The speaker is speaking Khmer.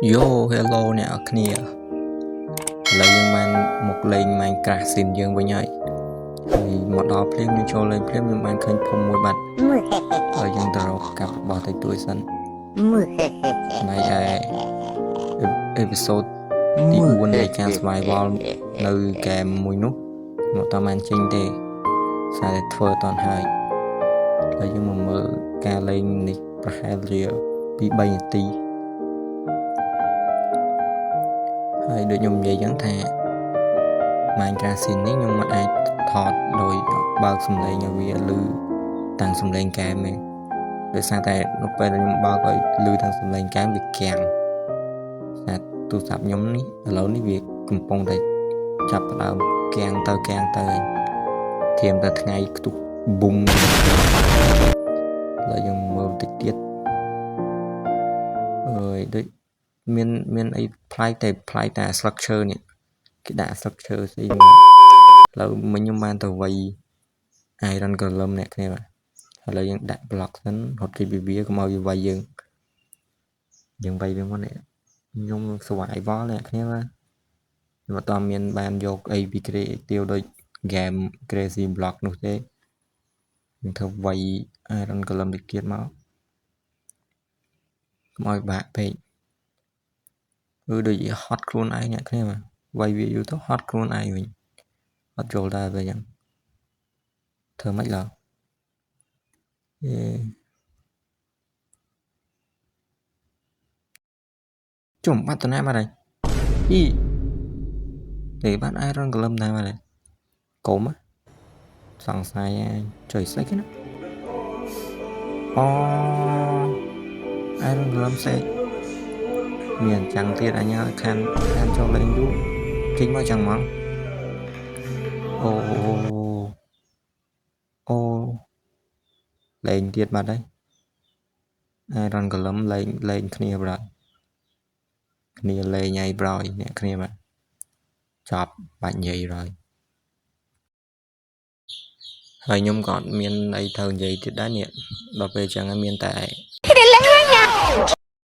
Yo, hello nè kia. Là nhưng mà một lên mà cả xin dương với nhau. Thì một đó phim như cho lên phim nhưng mà khơi phong môi bạch. Ở dân tàu cặp bảo tay tuổi sân. Này episode tí buôn này càng survival nơi kè mùi nút. Một tao màn chênh tê. Sao để thơ toàn hai. Là nhưng mà mơ ca lên nịch Prahalia bị bay tí.ហើយដូចខ្ញុំនិយាយចឹងថា Minecraft Scene នេះខ្ញុំមិនអាចថតដោយបើកសំឡេងឲ្យវាឮទាំងសំឡេងហ្គេមទេដោយសារតែនៅពេលដែលខ្ញុំបើកឲ្យឮទាំងសំឡេងហ្គេមវាគាំងតែទូរស័ព្ទខ្ញុំនេះឥឡូវនេះវាកំពុងតែចាប់ផ្ដើមគាំងទៅធៀមតែថ្ងៃខ្ទុះប៊ុំឡើយយើងមើលតិចទៀតអើយដូចមានអីផ្លែកតែស្លឹកឈើនេះគេដាក់ស្លឹកឈើស្អីមកឥឡូវមិញខ្ញុំបានទៅវាយ Iron Golem អ្នកគ្នាបាទឥឡូវយើងដាក់ block សិនរត់គេពីវាកុំឲ្យវាវាយយើងវាយវាមកនេះខ្ញុំ survival អ្នកគ្នាបាទខ្ញុំអត់មានបានយកអីពី creative ដូច game crazy block នោះទេខ្ញុំធ្វើវាយ Iron Golem តិចទៀតមកកុំឲ្យបាក់ពេកដូចជាហត់ខ្លួនឯងអ្នកគ្នាបាទវាយវាយូរទៅហត់ខ្លួនឯងវិញអត់យល់ដែរវាយ៉ាងធ្វើម៉េចឡើយជុំបាត់តាណាមកហើយទេបាន Iron Golem ណាមកហើយកុំសង្ស័យចុយស្អីគេណាអូ Iron Golem សេកមានចាំងទៀតអញខានចូលលេងយូរចេញមកចាំងហ្មងអូលេងទៀតបាត់ហើយ Iron Golem លេងគ្នាប្រហែលគ្នាលេងឲ្យប្រយអ្នកគ្នាបាទចប់បាច់និយាយrồiហើយខ្ញុំក៏មានអីត្រូវនិយាយទៀតដែរនេះដល់ពេលចឹងមានតែ